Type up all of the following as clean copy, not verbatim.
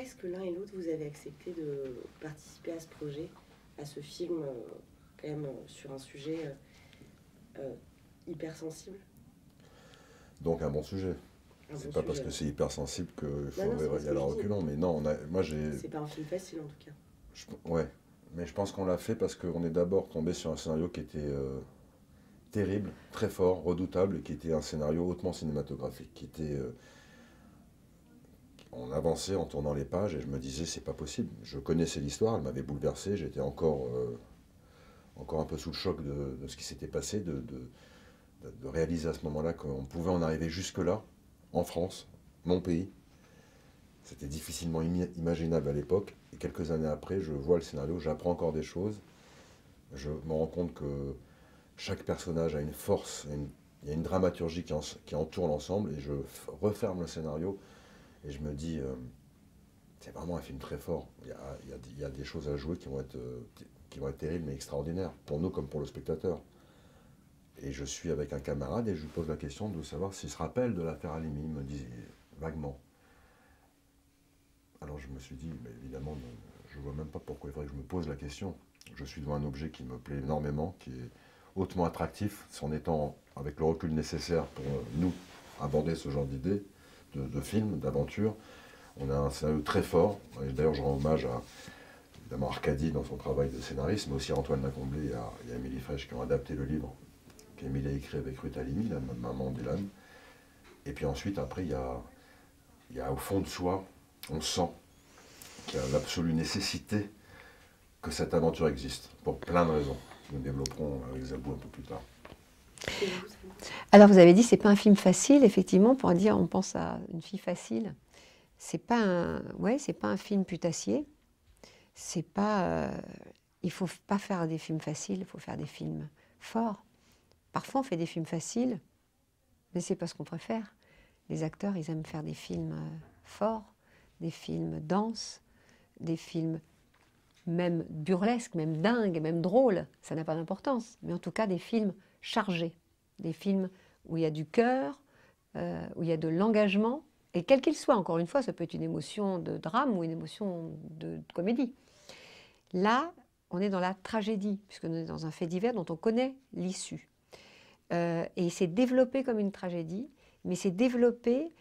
est-ce que l'un et l'autre, vous avez accepté de participer à ce projet, à ce film, quand même sur un sujet hypersensible? Donc un bon sujet. Un C'est bon pas parce sujet, que ouais. c'est hypersensible qu'il Non, non, c'est pas faudrait ce y que aller je en dis. reculant. Mais non, moi j'ai... C'est pas un film facile, en tout cas. Ouais, mais je pense qu'on l'a fait parce qu'on est d'abord tombé sur un scénario qui était terrible, très fort, redoutable, et qui était un scénario hautement cinématographique, qui était... on avançait en tournant les pages et je me disais c'est pas possible. Je connaissais l'histoire, elle m'avait bouleversé, j'étais encore un peu sous le choc de ce qui s'était passé, de réaliser à ce moment-là qu'on pouvait en arriver jusque-là, en France, mon pays. C'était difficilement imaginable à l'époque. Et quelques années après, je vois le scénario, j'apprends encore des choses. Je me rends compte que chaque personnage a une force, il y a une dramaturgie qui entoure l'ensemble. Et je referme le scénario et je me dis, c'est vraiment un film très fort. Il y a des choses à jouer qui vont être terribles mais extraordinaires, pour nous comme pour le spectateur. Et je suis avec un camarade et je lui pose la question de savoir s'il se rappelle de l'affaire Halimi. Il me dit vaguement. Alors je me suis dit, mais évidemment, je ne vois même pas pourquoi il faudrait que je me pose la question. Je suis devant un objet qui me plaît énormément, qui est hautement attractif, en étant avec le recul nécessaire pour nous aborder ce genre d'idée, de film, d'aventure. On a un scénario très fort, et d'ailleurs je rends hommage à évidemment Arcadie dans son travail de scénariste, mais aussi à Antoine Lacomblé et à Émilie Frèche qui ont adapté le livre qu'Émilie a écrit avec Ruth Halimi, la maman d'Elan. Et puis ensuite, après, il y a au fond de soi, on sent qu'il y a l'absolue nécessité que cette aventure existe, pour plein de raisons. Nous développerons avec Zabou un peu plus tard. Et vous, ça Alors vous avez dit c'est pas un film facile, effectivement, pour dire on pense à une fille facile. C'est pas c'est pas un film putassier. C'est pas, il faut pas faire des films faciles, il faut faire des films forts. Parfois on fait des films faciles, mais c'est pas ce qu'on préfère. Les acteurs, ils aiment faire des films forts, des films denses, des films même burlesques, même dingues, même drôles. Ça n'a pas d'importance, mais en tout cas des films chargés, des films où il y a du cœur, où il y a de l'engagement, et quel qu'il soit, encore une fois, ça peut être une émotion de drame ou une émotion de comédie. Là, on est dans la tragédie, puisqu'on est dans un fait divers dont on connaît l'issue. Et c'est développé comme une tragédie, mais c'est développé,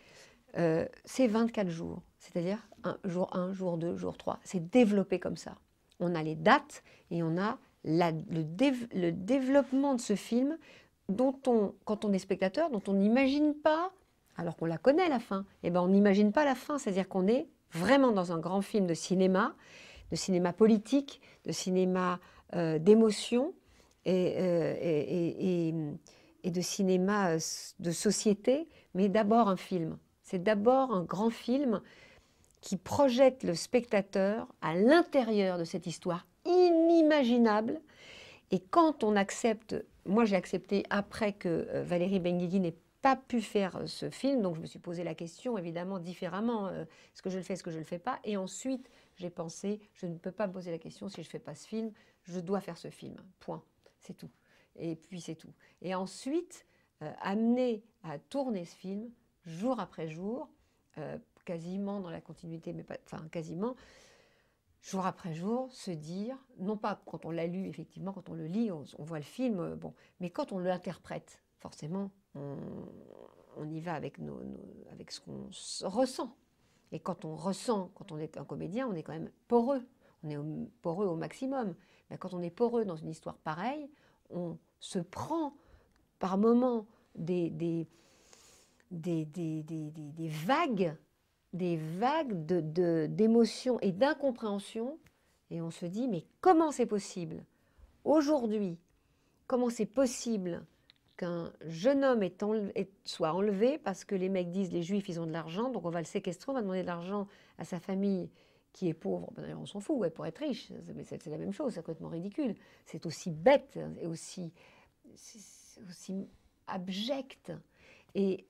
c'est 24 jours, c'est-à-dire jour 1, jour 2, jour 3, c'est développé comme ça. On a les dates et on a le développement de ce film dont quand on est spectateur, dont on n'imagine pas, alors qu'on la connaît la fin, et ben on n'imagine pas la fin, c'est-à-dire qu'on est vraiment dans un grand film de cinéma politique, de cinéma d'émotion et de cinéma de société, mais d'abord un film. C'est d'abord un grand film qui projette le spectateur à l'intérieur de cette histoire inimaginable. Et quand on accepte, moi j'ai accepté après que Valérie Benguigui n'ait pas pu faire ce film, donc je me suis posé la question évidemment différemment, est-ce que je le fais, est-ce que je ne le fais pas, et ensuite j'ai pensé, je ne peux pas me poser la question si je ne fais pas ce film, je dois faire ce film, point, c'est tout. Et puis c'est tout. Et ensuite, amener à tourner ce film, jour après jour, quasiment dans la continuité, mais pas, enfin quasiment, jour après jour, se dire, non pas quand on l'a lu, effectivement, quand on le lit, on voit le film, bon, mais quand on l'interprète, forcément, on y va avec, avec ce qu'on ressent. Et quand on ressent, quand on est un comédien, on est quand même poreux. On est poreux au maximum. Mais quand on est poreux dans une histoire pareille, on se prend par moments des vagues d'émotions et d'incompréhension, et on se dit, mais comment c'est possible aujourd'hui, comment c'est possible qu'un jeune homme soit enlevé parce que les mecs disent les juifs ils ont de l'argent, donc on va le séquestrer, on va demander de l'argent à sa famille qui est pauvre. Ben, d'ailleurs on s'en fout, ouais, pour être riche, mais c'est la même chose, c'est complètement ridicule. C'est aussi bête et aussi abject. Et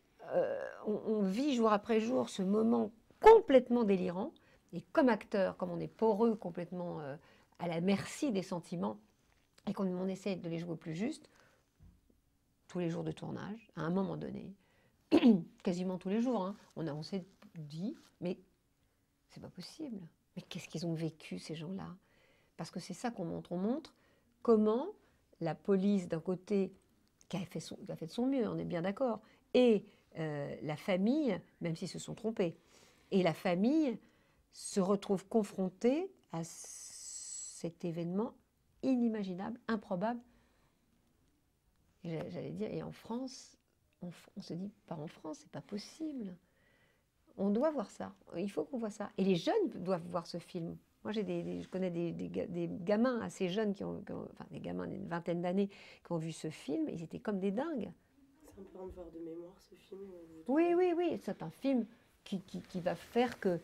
on vit jour après jour ce moment complètement délirant. Et comme acteur, comme on est poreux, complètement à la merci des sentiments, et qu'on essaie de les jouer au plus juste, tous les jours de tournage, à un moment donné, quasiment tous les jours, hein, on s'est dit, mais C'est pas possible. Mais qu'est-ce qu'ils ont vécu, ces gens-là? Parce que c'est ça qu'on montre. On montre comment la police, d'un côté, qui a fait de son mieux, on est bien d'accord, et la famille, même s'ils se sont trompés, et la famille se retrouve confrontée à cet événement inimaginable, improbable. J'allais dire, et en France, on se dit, pas en France, c'est pas possible. On doit voir ça, il faut qu'on voit ça. Et les jeunes doivent voir ce film. Moi, je connais des gamins assez jeunes, enfin des gamins d'une vingtaine d'années, qui ont vu ce film, ils étaient comme des dingues. C'est un peu un devoir de mémoire, ce film. Oui, oui, oui, c'est un film qui va faire que,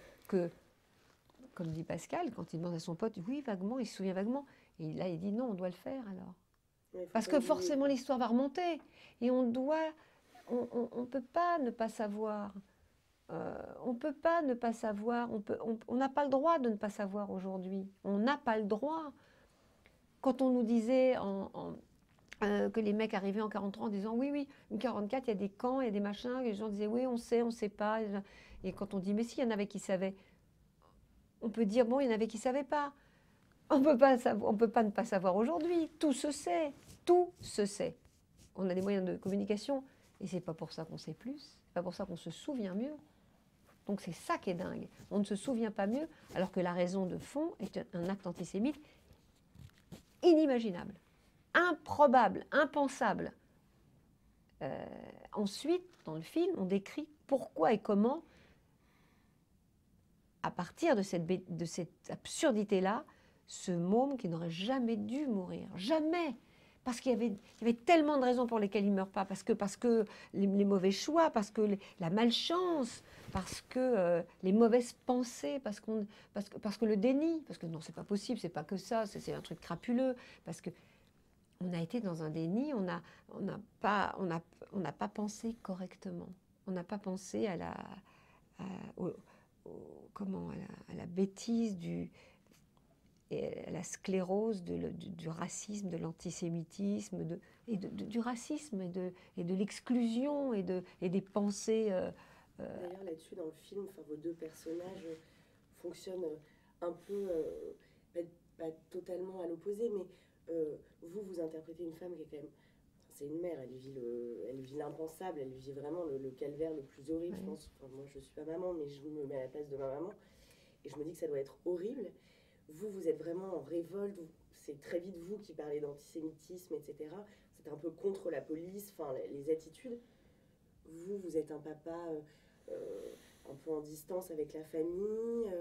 comme dit Pascal, quand il demande à son pote, oui, vaguement, il se souvient vaguement. Et là, il dit non, on doit le faire alors. Ouais, parce que forcément, l'histoire va remonter. Et on ne peut pas ne pas savoir. On ne peut pas ne pas savoir. On n'a pas le droit de ne pas savoir aujourd'hui. On n'a pas le droit. Quand on nous disait que les mecs arrivaient en 43 en disant oui, oui, en 44, il y a des camps, il y a des machins, et les gens disaient oui, on sait pas. Et quand on dit mais si, il y en avait qui savaient. On peut dire bon, il y en avait qui ne savaient pas. On peut pas ne pas savoir aujourd'hui. Tout se sait. Tout se sait. On a des moyens de communication et c'est pas pour ça qu'on sait plus. C'est pas pour ça qu'on se souvient mieux. Donc c'est ça qui est dingue. On ne se souvient pas mieux alors que la raison de fond est un acte antisémite inimaginable, improbable, impensable. Ensuite, dans le film, on décrit pourquoi et comment, à partir de cette absurdité-là, ce môme qui n'aurait jamais dû mourir, jamais, parce qu'il y avait tellement de raisons pour lesquelles il ne meurt pas, parce que les mauvais choix, parce que la malchance, parce que les mauvaises pensées, parce que le déni, parce que non, c'est pas possible, c'est pas que ça, c'est un truc crapuleux, parce que on a été dans un déni, on n'a pas pensé correctement, on n'a pas pensé à la bêtise à la sclérose du racisme, de l'antisémitisme, du racisme et de l'exclusion et des pensées. D'ailleurs, là-dessus, dans le film, vos deux personnages fonctionnent un peu, pas totalement à l'opposé, mais vous interprétez une femme qui est quand même... C'est une mère, elle vit l'impensable, elle vit vraiment le calvaire le plus horrible, ouais. Je pense. Enfin, moi, je ne suis pas maman, mais je me mets à la place de ma maman. Et je me dis que ça doit être horrible. Vous êtes vraiment en révolte. C'est très vite vous qui parlez d'antisémitisme, etc. C'est un peu contre la police, enfin, les attitudes. Vous êtes un papa un peu en distance avec la famille,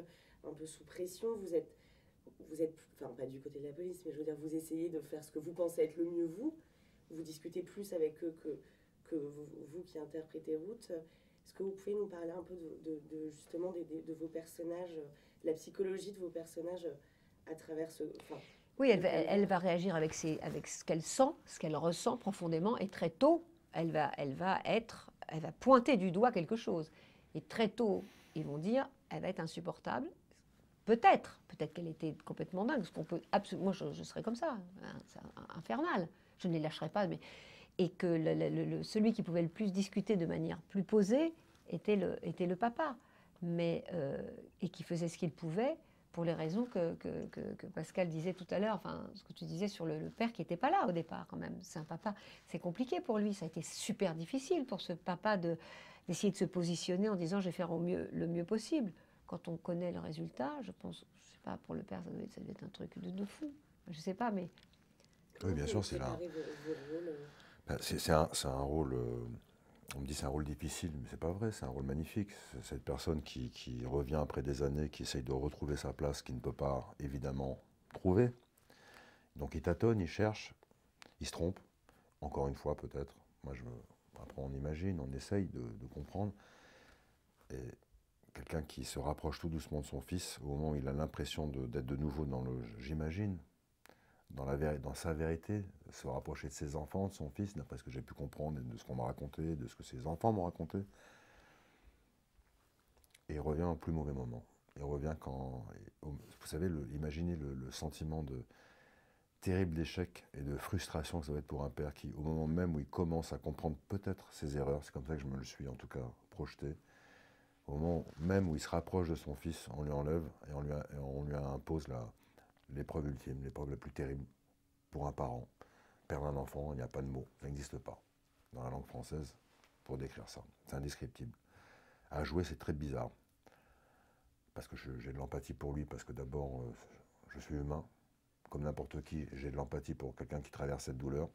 un peu sous pression. Vous êtes, enfin, pas du côté de la police, mais je veux dire, vous essayez de faire ce que vous pensez être le mieux, vous discutez plus avec eux que vous qui interprétez Ruth. Est-ce que vous pouvez nous parler un peu justement de vos personnages, la psychologie de vos personnages à travers ce... Enfin, oui, elle va réagir avec ce qu'elle sent, ce qu'elle ressent profondément, et très tôt, elle va pointer du doigt quelque chose. Et très tôt, ils vont dire, elle va être insupportable. Peut-être qu'elle était complètement dingue. Moi, je serais comme ça, c'est infernal. Je ne les lâcherai pas. Et que celui qui pouvait le plus discuter de manière plus posée était le papa. Et qui faisait ce qu'il pouvait pour les raisons que Pascal disait tout à l'heure, enfin, ce que tu disais sur le père qui n'était pas là au départ quand même. C'est un papa, c'est compliqué pour lui. Ça a été super difficile pour ce papa d'essayer de se positionner en disant « je vais faire le mieux possible ». Quand on connaît le résultat, je pense, je ne sais pas, pour le père, ça doit être un truc de fou. Je ne sais pas, mais... Oui, bien sûr, c'est là. C'est un rôle... On me dit c'est un rôle difficile, mais c'est pas vrai, c'est un rôle magnifique. C'est cette personne qui revient après des années, qui essaye de retrouver sa place, qui ne peut pas, évidemment, trouver. Donc il tâtonne, il cherche, il se trompe, encore une fois peut-être. Après on imagine, on essaye de comprendre. Et quelqu'un qui se rapproche tout doucement de son fils, au moment où il a l'impression d'être de nouveau dans le « j'imagine », dans sa vérité, se rapprocher de ses enfants, de son fils, d'après ce que j'ai pu comprendre, de ce qu'on m'a raconté, de ce que ses enfants m'ont raconté. Et il revient au plus mauvais moment. Il revient quand... Vous savez, imaginez le sentiment de terrible d'échec et de frustration que ça va être pour un père qui, au moment même où il commence à comprendre peut-être ses erreurs, c'est comme ça que je me le suis en tout cas projeté, Au moment même où il se rapproche de son fils, on lui enlève et on lui impose l'épreuve ultime, l'épreuve la plus terrible pour un parent. Perdre un enfant, il n'y a pas de mots, ça n'existe pas dans la langue française pour décrire ça. C'est indescriptible. À jouer, c'est très bizarre. Parce que j'ai de l'empathie pour lui, parce que d'abord, je suis humain. Comme n'importe qui, j'ai de l'empathie pour quelqu'un qui traverse cette douleur.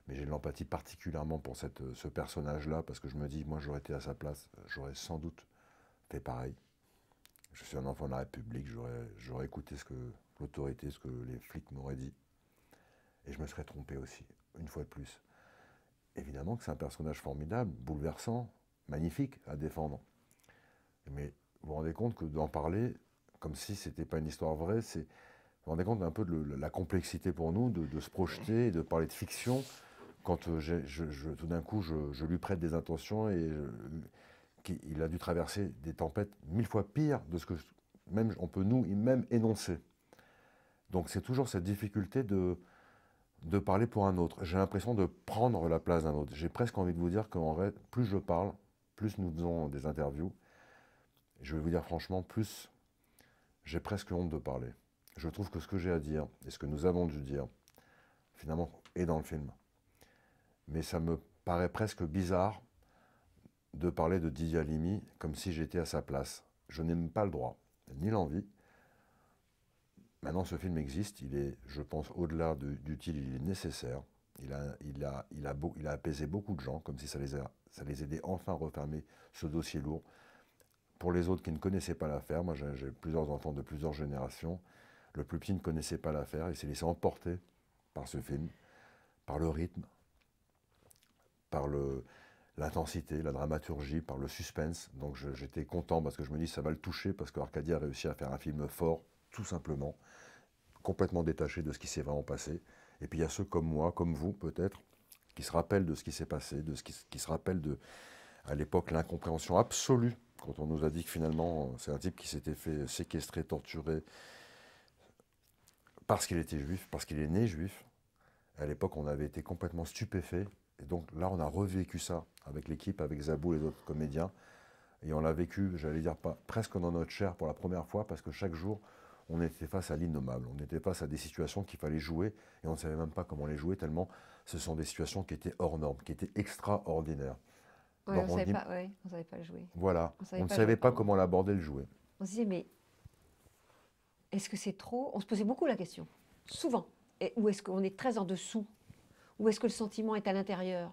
Mais j'ai de l'empathie particulièrement pour ce personnage-là, parce que je me dis, moi j'aurais été à sa place, j'aurais sans doute fait pareil. Je suis un enfant de la République, j'aurais écouté ce que l'autorité, ce que les flics m'auraient dit. Et je me serais trompé aussi, une fois de plus. Évidemment que c'est un personnage formidable, bouleversant, magnifique à défendre. Mais vous vous rendez compte que d'en parler, comme si ce n'était pas une histoire vraie, vous vous rendez compte un peu de la complexité pour nous de se projeter et de parler de fiction quand tout d'un coup je lui prête des intentions et qu'il a dû traverser des tempêtes 1000 fois pires de ce que même on peut même énoncer. Donc c'est toujours cette difficulté de parler pour un autre. J'ai l'impression de prendre la place d'un autre. J'ai presque envie de vous dire qu'en vrai, plus je parle, plus nous faisons des interviews, je vais vous dire franchement, plus j'ai presque honte de parler. Je trouve que ce que j'ai à dire, et ce que nous avons dû dire, finalement, est dans le film. Mais ça me paraît presque bizarre de parler de Didier Halimi comme si j'étais à sa place. Je n'ai même pas le droit, ni l'envie. Maintenant, ce film existe, il est, je pense, au-delà d'utile, il est nécessaire. Il a apaisé beaucoup de gens, comme si ça les aidait enfin à refermer ce dossier lourd. Pour les autres qui ne connaissaient pas l'affaire, moi j'ai plusieurs enfants de plusieurs générations, le plus petit ne connaissait pas l'affaire, il s'est laissé emporter par ce film, par le rythme, par l'intensité, la dramaturgie, par le suspense. Donc j'étais content parce que je me dis ça va le toucher, parce qu'Arcadie a réussi à faire un film fort, tout simplement, complètement détaché de ce qui s'est vraiment passé. Et puis il y a ceux comme moi, comme vous peut-être, qui se rappellent de ce qui s'est passé, qui se rappellent à l'époque l'incompréhension absolue, quand on nous a dit que finalement c'est un type qui s'était fait séquestrer, torturer, parce qu'il était juif, parce qu'il est né juif. À l'époque, on avait été complètement stupéfaits. Et donc là, on a revécu ça avec l'équipe, avec Zabou et les autres comédiens. Et on l'a vécu, j'allais dire, presque dans notre chair pour la première fois, parce que chaque jour, on était face à l'innommable. On était face à des situations qu'il fallait jouer, et on ne savait même pas comment les jouer, tellement ce sont des situations qui étaient hors normes, qui étaient extraordinaires. Ouais, Donc on savait pas, ouais, on savait pas le jouer. voilà, on ne Pas savait jouer, pas pardon. comment l'aborder, le jouer. On se disait, mais est-ce que c'est trop? On se posait beaucoup la question, souvent. Ou est-ce qu'on est très en dessous? Ou est-ce que le sentiment est à l'intérieur?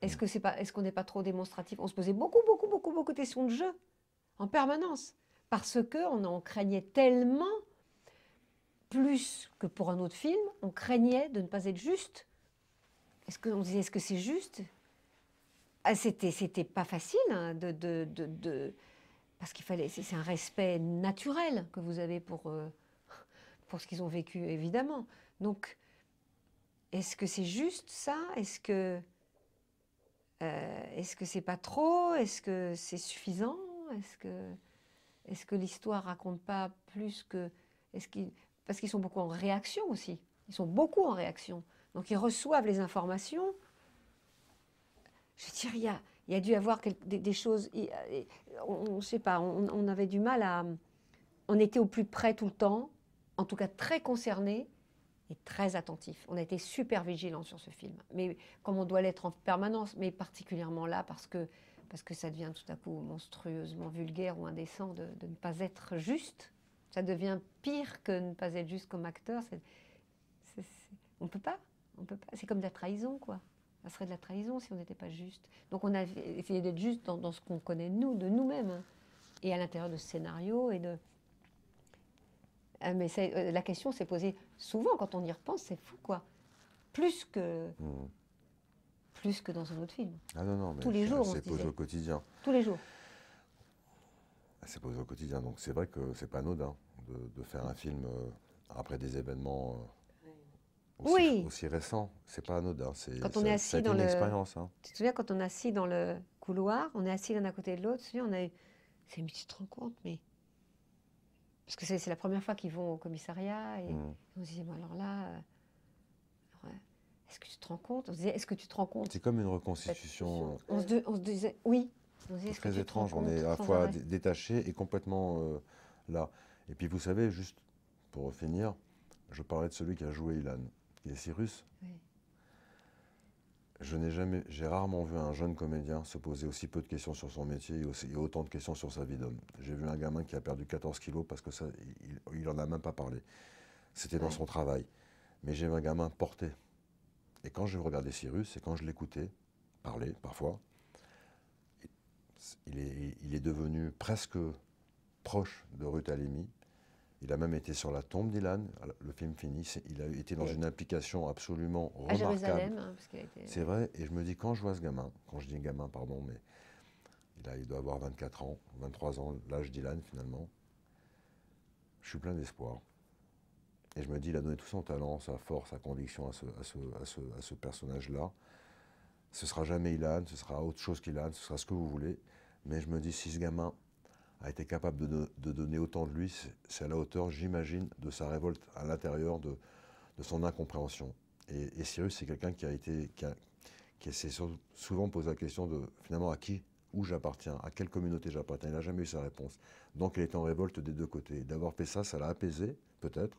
Est-ce qu'on n'est pas trop démonstratif? On se posait beaucoup de questions de jeu, en permanence. Parce qu'on en craignait tellement, plus que pour un autre film, on craignait de ne pas être juste. On disait, est-ce que c'est juste? C'était pas facile, hein, parce qu'il fallait, c'est un respect naturel que vous avez pour ce qu'ils ont vécu, évidemment. Donc, est-ce que c'est juste ça? Est-ce que c'est pas trop? Est-ce que c'est suffisant? Est-ce que l'histoire raconte pas plus que... Parce qu'ils sont beaucoup en réaction aussi. Ils sont beaucoup en réaction. Donc ils reçoivent les informations. Je veux dire, il y a dû y avoir des choses... On ne sait pas, on avait du mal à... On était au plus près tout le temps, en tout cas très concernés et très attentifs. On a été super vigilants sur ce film. Mais comme on doit l'être en permanence, mais particulièrement là, parce que ça devient tout à coup monstrueusement vulgaire ou indécent de ne pas être juste. Ça devient pire que ne pas être juste comme acteur. On peut pas. C'est comme de la trahison, quoi. Ça serait de la trahison si on n'était pas juste. Donc on a essayé d'être juste dans ce qu'on connaît de nous-mêmes. Hein. Et à l'intérieur de ce scénario mais la question s'est posée souvent quand on y repense, c'est fou, quoi. Plus que dans un autre film. Ah non, mais tous les jours, on se c'est posé disait. au quotidien. Tous les jours. C'est posé au quotidien, donc c'est vrai que c'est pas anodin de faire un film après des événements aussi récents. C'est pas anodin. Quand on est assis dans une expérience. Hein. Tu te souviens quand on est assis dans le couloir, on est assis l'un à côté de l'autre, tu te souviens, mais tu te rends compte, mais parce que c'est la première fois qu'ils vont au commissariat et on se disait, bon, alors là, est-ce que tu te rends compte? On se disait, est-ce que tu te rends compte? C'est comme une reconstitution. On se disait, oui, Est-ce que Très tu te étrange, rends on est à la compte sans fois arrêt? détaché et complètement là. Et puis vous savez, juste pour finir, je parlais de celui qui a joué Ilan, qui est Cyrus. Oui. J'ai rarement vu un jeune comédien se poser aussi peu de questions sur son métier et autant de questions sur sa vie d'homme. J'ai vu un gamin qui a perdu 14 kilos parce que ça, il en a même pas parlé. C'était dans Ouais. son travail. Mais j'ai vu un gamin porté. Et quand je regardais Cyrus et quand je l'écoutais parler parfois, il est devenu presque proche de Ruth Halimi. Il a même été sur la tombe d'Ilan. Le film finit. Il a été dans Et une implication absolument à remarquable. Jérusalem, hein, parce qu'il a été. C'est vrai, et je me dis, quand je vois ce gamin, quand je dis gamin, pardon, mais il doit avoir 24 ans, 23 ans, l'âge d'Ilan finalement, je suis plein d'espoir. Et je me dis, il a donné tout son talent, sa force, sa conviction à ce personnage-là. Ce sera jamais Ilan, ce sera autre chose qu'Ilan, ce sera ce que vous voulez. Mais je me dis, si ce gamin a été capable de donner autant de lui, c'est à la hauteur, j'imagine, de sa révolte à l'intérieur, de son incompréhension. Et Cyrus, c'est quelqu'un qui s'est souvent posé la question de, finalement, à qui, où j'appartiens, à quelle communauté j'appartiens. Il n'a jamais eu sa réponse. Donc il est en révolte des deux côtés. D'avoir fait ça, ça l'a apaisé, peut-être,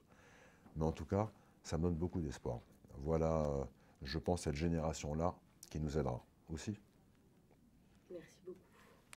mais en tout cas, ça me donne beaucoup d'espoir. Voilà, je pense, cette génération-là qui nous aidera aussi.